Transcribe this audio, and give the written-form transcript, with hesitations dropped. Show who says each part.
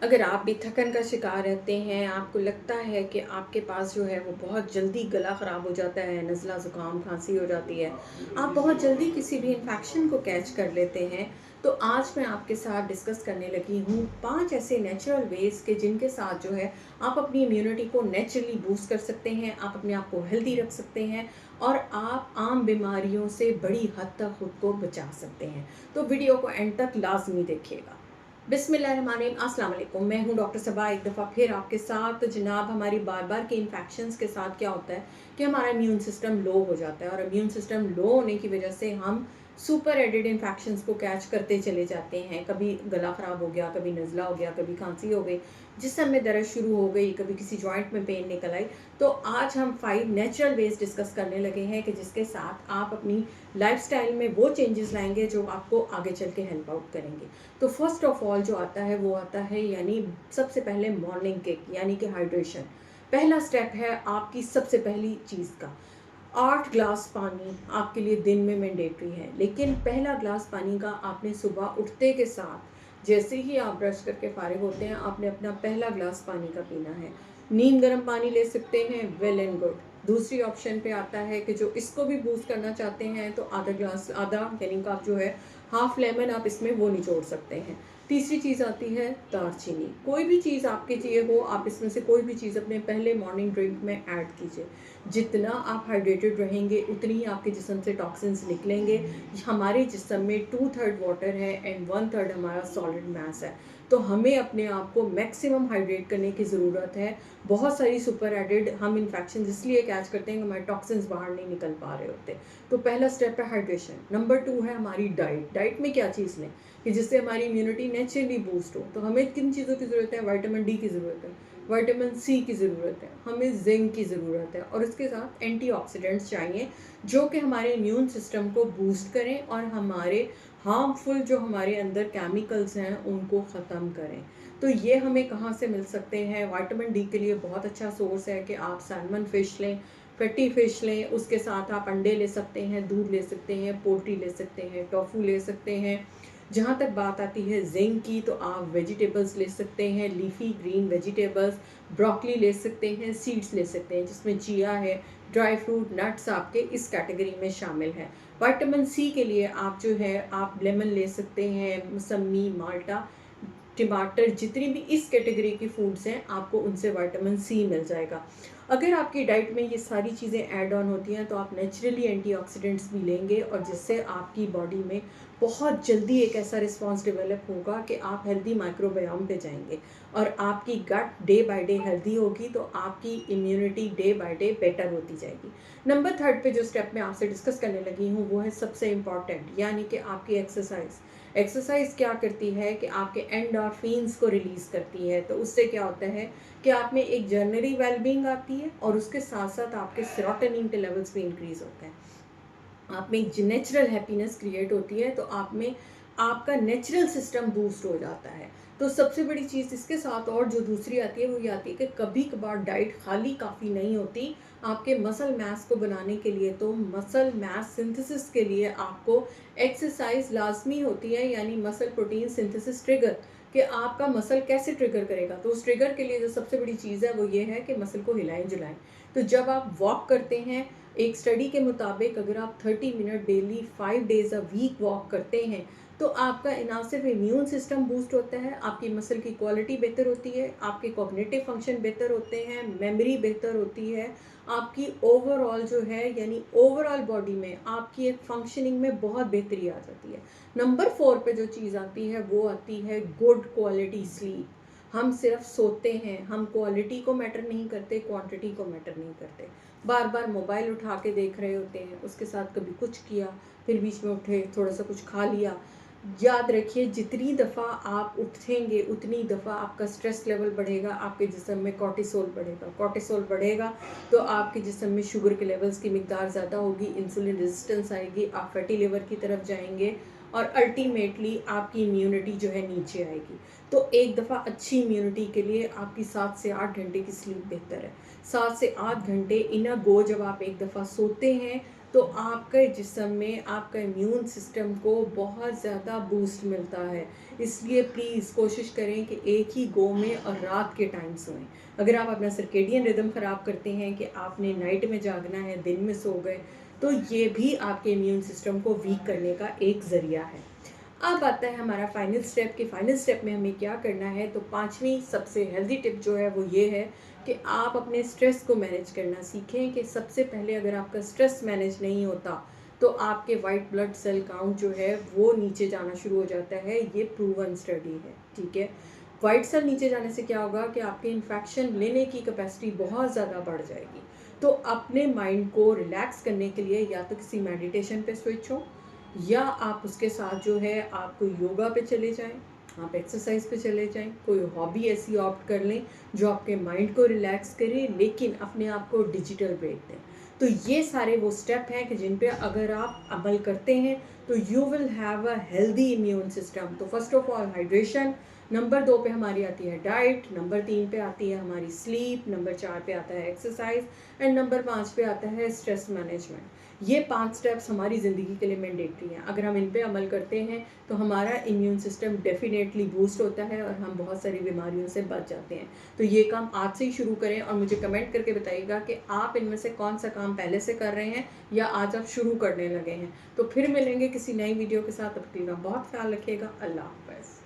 Speaker 1: अगर आप भी थकन का शिकार रहते हैं, आपको लगता है कि आपके पास जो है वो बहुत जल्दी गला ख़राब हो जाता है, नज़ला, ज़ुकाम, खाँसी हो जाती है, आप बहुत जल्दी किसी भी इन्फेक्शन को कैच कर लेते हैं, तो आज मैं आपके साथ डिस्कस करने लगी हूँ 5 ऐसे नेचुरल वेज़ के जिनके साथ जो है आप अपनी इम्यूनिटी को नेचुरली बूस्ट कर सकते हैं, आप अपने आप को हेल्दी रख सकते हैं और आप आम बीमारियों से बड़ी हद तक खुद को बचा सकते हैं। तो वीडियो को एंड तक लाज़मी देखिएगा। बिस्मिल्लाहिर्रहमानिर्रहीम, अस्सलाम वालेकुम। मैं हूं डॉक्टर सबा, एक दफ़ा फिर आपके साथ। तो जनाब, हमारी बार बार के इन्फेक्शंस के साथ क्या होता है कि हमारा इम्यून सिस्टम लो हो जाता है और इम्यून सिस्टम लो होने की वजह से हम सुपर एडेड इन्फेक्शंस को कैच करते चले जाते हैं। कभी गला ख़राब हो गया, कभी नज़ला हो गया, कभी खांसी हो गई, जिस्म में दर्द शुरू हो गई, कभी किसी जॉइंट में पेन निकल आई। तो आज हम 5 नेचुरल वेज डिस्कस करने लगे हैं कि जिसके साथ आप अपनी लाइफस्टाइल में वो चेंजेस लाएंगे जो आपको आगे चल के हेल्प आउट करेंगे। तो फर्स्ट ऑफ ऑल जो आता है वो आता है, यानी सबसे पहले मॉर्निंग किक यानी कि हाइड्रेशन। पहला स्टेप है आपकी सबसे पहली चीज़ का 8 ग्लास पानी आपके लिए दिन में मैंडेटरी है। लेकिन पहला ग्लास पानी का आपने सुबह उठते के साथ, जैसे ही आप ब्रश करके फारिग होते हैं, आपने अपना पहला ग्लास पानी का पीना है। नीम गर्म पानी ले सकते हैं, वेल एंड गुड। दूसरी ऑप्शन पे आता है कि जो इसको भी बूस्ट करना चाहते हैं तो आधा ग्लास, आधा यानी कि आप जो है हाफ लेमन आप इसमें वो निचोड़ सकते हैं। तीसरी चीज़ आती है दालचीनी। कोई भी चीज़ आपके चाहिए हो, आप इसमें से कोई भी चीज़ अपने पहले मॉर्निंग ड्रिंक में ऐड कीजिए। जितना आप हाइड्रेटेड रहेंगे उतनी ही आपके जिस्म से टॉक्सिन्स निकलेंगे। हमारे जिस्म में 2/3 वाटर है एंड 1/3 हमारा सॉलिड मास है। तो हमें अपने आप को मैक्सिमम हाइड्रेट करने की ज़रूरत है। बहुत सारी सुपर एडेड हम इन्फेक्शन इसलिए कैच करते हैं कि हमारे टॉक्सिन्स बाहर नहीं निकल पा रहे होते। तो पहला स्टेप है हाइड्रेशन। नंबर 2 है हमारी डाइट। डाइट में क्या चीज़ लें कि जिससे हमारी इम्यूनिटी नेचुरली बूस्ट हो। तो हमें किन चीज़ों की ज़रूरत है? विटामिन डी की ज़रूरत है, विटामिन सी की ज़रूरत है, हमें जिंक की ज़रूरत है और इसके साथ एंटीऑक्सीडेंट्स चाहिए जो कि हमारे इम्यून सिस्टम को बूस्ट करें और हमारे हार्मफुल जो हमारे अंदर केमिकल्स हैं उनको ख़त्म करें। तो ये हमें कहाँ से मिल सकते हैं? विटामिन डी के लिए बहुत अच्छा सोर्स है कि आप सैल्मन फ़िश लें, फैटी फ़िश लें, उसके साथ आप अंडे ले सकते हैं, दूध ले सकते हैं, पोल्ट्री ले सकते हैं, टोफू ले सकते हैं। जहाँ तक बात आती है जिंक की, तो आप वेजिटेबल्स ले सकते हैं, लीफी ग्रीन वेजिटेबल्स, ब्रोकली ले सकते हैं, सीड्स ले सकते हैं जिसमें चिया है, ड्राई फ्रूट, नट्स आपके इस कैटेगरी में शामिल हैं। विटामिन सी के लिए आप जो है आप लेमन ले सकते हैं, मौसमी, माल्टा, टमाटर, जितनी भी इस कैटेगरी की फूड्स हैं आपको उनसे विटामिन सी मिल जाएगा। अगर आपकी डाइट में ये सारी चीज़ें ऐड ऑन होती हैं तो आप नेचुरली एंटीऑक्सीडेंट्स भी लेंगे और जिससे आपकी बॉडी में बहुत जल्दी एक ऐसा रिस्पांस डेवलप होगा कि आप हेल्दी माइक्रोबायोम पे जाएंगे और आपकी गट डे बाय डे हेल्दी होगी, तो आपकी immunity day by day better होती जाएगी। नंबर 3 पे जो स्टेप मैं आपसे डिस्कस करने लगी हूँ वो है सबसे इम्पॉर्टेंट, यानी कि आपकी एक्सरसाइज। एक्सरसाइज क्या करती है कि आपके एंडोर्फिन्स को रिलीज करती है। तो उससे क्या होता है कि आप में एक जनरली वेलबींग आती है और उसके साथ साथ आपके सेरोटोनिन के लेवल्स भी इंक्रीज होते हैं। आप में एक नेचुरल हैप्पीनेस क्रिएट होती है, तो आप में आपका नेचुरल सिस्टम बूस्ट हो जाता है। तो सबसे बड़ी चीज़ इसके साथ और जो दूसरी आती है वो ये आती है कि कभी कभार डाइट खाली काफ़ी नहीं होती आपके मसल मैस को बनाने के लिए। तो मसल मैस सिंथेसिस के लिए आपको एक्सरसाइज लाजमी होती है, यानी मसल प्रोटीन सिंथेसिस ट्रिगर, कि आपका मसल कैसे ट्रिगर करेगा। तो उस ट्रिगर के लिए जो सबसे बड़ी चीज़ है वो ये है कि मसल को हिलाएं जुलाएं। तो जब आप वॉक करते हैं, एक स्टडी के मुताबिक अगर आप 30 minute daily 5 days a week walk करते हैं तो आपका ना सिर्फ इम्यून सिस्टम बूस्ट होता है, आपकी मसल की क्वालिटी बेहतर होती है, आपके कॉग्निटिव फंक्शन बेहतर होते हैं, मेमोरी बेहतर होती है, आपकी ओवरऑल जो है यानी ओवरऑल बॉडी में आपकी एक फंक्शनिंग में बहुत बेहतरी आ जाती है। नंबर 4 पे जो चीज़ आती है वो आती है गुड क्वालिटी स्लीप। हम सिर्फ सोते हैं, हम क्वालिटी को मैटर नहीं करते, क्वांटिटी को मैटर नहीं करते। बार बार मोबाइल उठा के देख रहे होते हैं, उसके साथ कभी कुछ किया, फिर बीच में उठे थोड़ा सा कुछ खा लिया। याद रखिए जितनी दफ़ा आप उठेंगे उतनी दफ़ा आपका स्ट्रेस लेवल बढ़ेगा, आपके जिस्म में कॉर्टिसोल बढ़ेगा। कॉर्टिसोल बढ़ेगा तो आपके जिस्म में शुगर के लेवल्स की मिकदार ज़्यादा होगी, इंसुलिन रेजिस्टेंस आएगी, आप फैटी लिवर की तरफ जाएंगे और अल्टीमेटली आपकी इम्यूनिटी जो है नीचे आएगी। तो एक दफ़ा अच्छी इम्यूनिटी के लिए आपकी 7 से 8 घंटे की स्लीप बेहतर है। 7 से 8 घंटे इन अ गो जब आप एक दफ़ा सोते हैं तो आपके जिस्म में आपका इम्यून सिस्टम को बहुत ज़्यादा बूस्ट मिलता है। इसलिए प्लीज़ कोशिश करें कि एक ही गो में और रात के टाइम सोएं। अगर आप अपना सर्केडियन रिदम ख़राब करते हैं कि आपने नाइट में जागना है, दिन में सो गए, तो ये भी आपके इम्यून सिस्टम को वीक करने का एक ज़रिया है। अब आता है हमारा फाइनल स्टेप कि फाइनल स्टेप में हमें क्या करना है। तो पांचवी सबसे हेल्दी टिप जो है वो ये है कि आप अपने स्ट्रेस को मैनेज करना सीखें। कि सबसे पहले अगर आपका स्ट्रेस मैनेज नहीं होता तो आपके वाइट ब्लड सेल काउंट जो है वो नीचे जाना शुरू हो जाता है। ये प्रूवन स्टडी है, ठीक है। वाइट सेल नीचे जाने से क्या होगा कि आपके इन्फेक्शन लेने की कैपेसिटी बहुत ज़्यादा बढ़ जाएगी। तो अपने माइंड को रिलैक्स करने के लिए या तो किसी मेडिटेशन पे स्विच हो, या आप उसके साथ जो है आप कोई योगा पे चले जाएं, आप एक्सरसाइज पे चले जाएं, कोई हॉबी ऐसी ऑप्ट कर लें जो आपके माइंड को रिलैक्स करे लेकिन अपने आप को डिजिटल ब्रेक दें। तो ये सारे वो स्टेप हैं कि जिन पे अगर आप अमल करते हैं तो you will have a healthy immune system. तो first of all hydration, number 2 पे हमारी आती है डाइट, नंबर 3 पे आती है हमारी स्लीप, नंबर 4 पे आता है एक्सरसाइज एंड नंबर 5 पे आता है स्ट्रेस मैनेजमेंट। ये 5 स्टेप्स हमारी ज़िंदगी के लिए मैंडेटरी हैं। अगर हम इन पे अमल करते हैं तो हमारा इम्यून सिस्टम डेफिनेटली बूस्ट होता है और हम बहुत सारी बीमारियों से बच जाते हैं। तो ये काम आज से ही शुरू करें और मुझे कमेंट करके बताइएगा कि आप इनमें से कौन सा काम पहले से कर रहे हैं या आज आप शुरू करने लगे हैं। तो फिर मिलेंगे किसी नई वीडियो के साथ। तब तक बहुत ख्याल रखिएगा। अल्लाह हाफ़िज़।